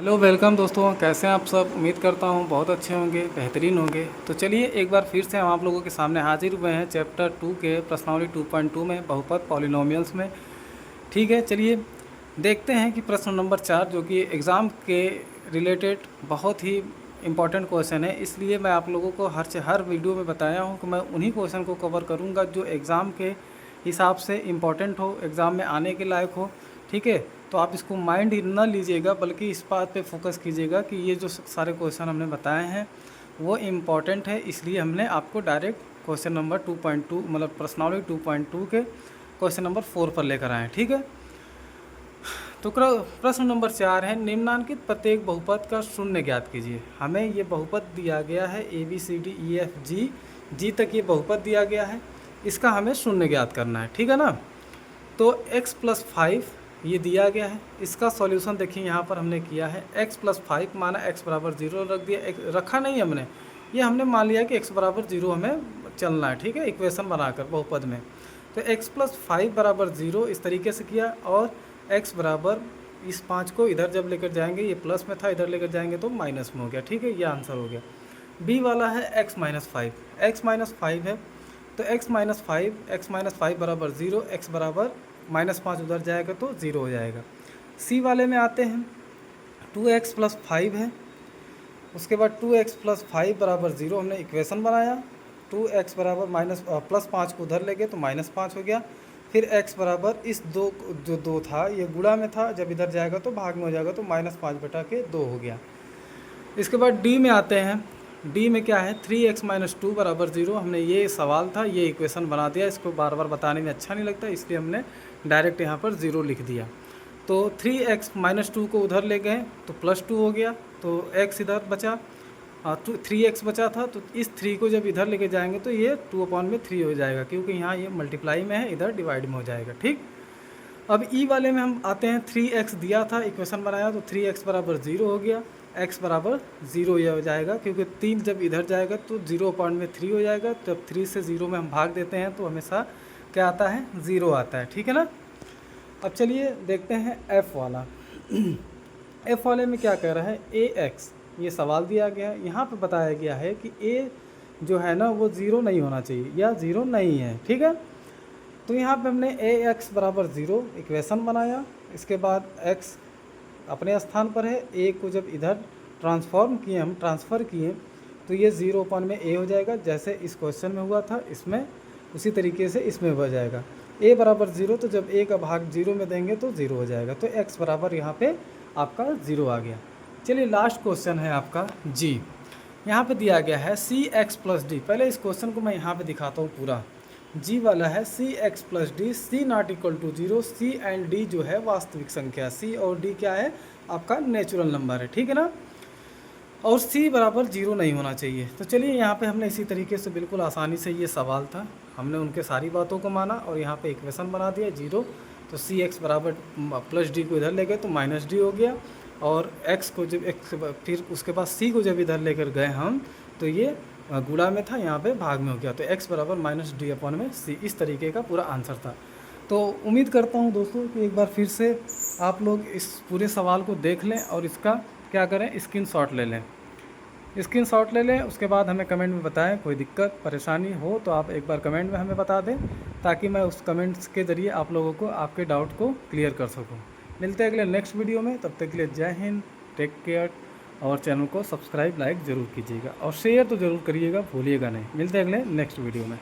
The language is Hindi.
हेलो वेलकम दोस्तों, कैसे हैं आप सब। उम्मीद करता हूँ बहुत अच्छे होंगे, बेहतरीन होंगे। तो चलिए एक बार फिर से हम आप लोगों के सामने हाजिर हुए हैं चैप्टर 2 के प्रश्नावली 2.2 में, बहुपद पॉलिनोमियल्स में। ठीक है, चलिए देखते हैं कि प्रश्न नंबर 4 जो कि एग्ज़ाम के रिलेटेड बहुत ही इम्पॉर्टेंट क्वेश्चन है, इसलिए मैं आप लोगों को हर वीडियो में बताया हूँ कि मैं उन्हीं क्वेश्चन को कवर करूँगा जो एग्ज़ाम के हिसाब से इम्पॉर्टेंट हो, एग्ज़ाम में आने के लायक हो। ठीक है, तो आप इसको माइंड ही ना लीजिएगा, बल्कि इस बात पे फोकस कीजिएगा कि ये जो सारे क्वेश्चन हमने बताए हैं वो इम्पॉर्टेंट है, इसलिए हमने आपको डायरेक्ट क्वेश्चन नंबर 2.2 मतलब प्रश्नावली 2.2 के क्वेश्चन नंबर 4 पर लेकर आए हैं। ठीक है, तो प्रश्न नंबर 4 है, निम्नांकित प्रत्येक बहुपद का शून्य ज्ञात कीजिए। हमें ये बहुपद दिया गया है ABCDEFG, जी तक ये बहुपद दिया गया है, इसका हमें शून्य ज्ञात करना है। ठीक है ना, तो x+5 ये दिया गया है, इसका सॉल्यूशन देखिए यहाँ पर हमने किया है। x+5 माना x बराबर 0 रख दिया, रखा नहीं हमने, ये हमने मान लिया कि x बराबर 0 हमें चलना है। ठीक है, इक्वेशन बनाकर बहुपद में, तो x+5 बराबर 0 इस तरीके से किया, और x बराबर इस 5 को इधर जब लेकर जाएंगे, ये प्लस में था, इधर लेकर जाएंगे तो माइनस में हो गया। ठीक है, ये आंसर हो गया। बी वाला है x-5, x-5 है, तो x-5 बराबर 0, x बराबर -5 उधर जाएगा तो 0 हो जाएगा। सी वाले में आते हैं, 2x+5 है, उसके बाद 2x+5 बराबर 0 हमने इक्वेशन बनाया, 2x बराबर +5 को उधर ले गए तो -5 हो गया। फिर x बराबर इस 2 जो 2 था ये गुणा में था, जब इधर जाएगा तो भाग में हो जाएगा तो -5/2 हो गया। इसके बाद डी में आते हैं, डी में क्या है, 3x-2 बराबर 0, हमने ये सवाल था, ये इक्वेशन बना दिया, इसको बार बार बताने में अच्छा नहीं लगता, इसलिए हमने डायरेक्ट यहाँ पर 0 लिख दिया। तो 3x-2 को उधर ले गए तो +2 हो गया, तो x इधर बचा, 3x बचा था, तो इस 3 को जब इधर लेके जाएंगे तो ये 2/3 हो जाएगा, क्योंकि यहाँ ये मल्टीप्लाई में है, इधर डिवाइड में हो जाएगा। ठीक, अब ई वाले में हम आते हैं, 3x दिया था, इक्वेशन बनाया तो 3x बराबर 0 हो गया, x बराबर 0 ये हो जाएगा, क्योंकि 3 जब इधर जाएगा तो 0/3 हो जाएगा, जब 3 से 0 में हम भाग देते हैं तो हमेशा क्या आता है, 0 आता है। ठीक है ना, अब चलिए देखते हैं f वाला। f वाले में क्या कह रहा है, ax, ये सवाल दिया गया है, यहाँ पे बताया गया है कि a जो है ना वो 0 नहीं होना चाहिए या 0 नहीं है। ठीक है, तो यहाँ पे हमने ax बराबर 0 इक्वेशन बनाया, इसके बाद x अपने स्थान पर है, a को जब इधर ट्रांसफ़र किए तो ये 0 में a हो जाएगा, जैसे इस क्वेश्चन में हुआ था, इसमें उसी तरीके से इसमें हो जाएगा। a बराबर 0, तो जब a का भाग 0 में देंगे तो 0 हो जाएगा, तो x बराबर यहाँ पे आपका 0 आ गया। चलिए लास्ट क्वेश्चन है आपका g, यहाँ पे दिया गया है cx+d। पहले इस क्वेश्चन को मैं यहाँ पे दिखाता हूँ पूरा। जी वाला है cx+d, c ≠ 0, c and d जो है वास्तविक संख्या, c और d क्या है, आपका नेचुरल नंबर है। ठीक है ना, और c बराबर 0 नहीं होना चाहिए। तो चलिए यहाँ पे हमने इसी तरीके से बिल्कुल आसानी से, ये सवाल था, हमने उनके सारी बातों को माना और यहाँ पे इक्वेशन बना दिया 0, तो cx बराबर +d को इधर ले गए तो -d हो गया, और x को जब फिर उसके बाद c को जब इधर लेकर गए हम तो ये गुणा में था, यहाँ पे भाग में हो गया, तो x बराबर -d/c, इस तरीके का पूरा आंसर था। तो उम्मीद करता हूँ दोस्तों कि एक बार फिर से आप लोग इस पूरे सवाल को देख लें और इसका क्या करें, स्क्रीनशॉट ले लें, स्क्रीनशॉट ले लें। उसके बाद हमें कमेंट में बताएं, कोई दिक्कत परेशानी हो तो आप एक बार कमेंट में हमें बता दें, ताकि मैं उस कमेंट्स के ज़रिए आप लोगों को आपके डाउट को क्लियर कर सकूँ। मिलते हैं अगले नेक्स्ट वीडियो में, तब तक के लिए जय हिंद, टेक केयर, और चैनल को सब्सक्राइब लाइक ज़रूर कीजिएगा और शेयर तो ज़रूर करिएगा, भूलिएगा नहीं। मिलते हैं अगले नेक्स्ट वीडियो में।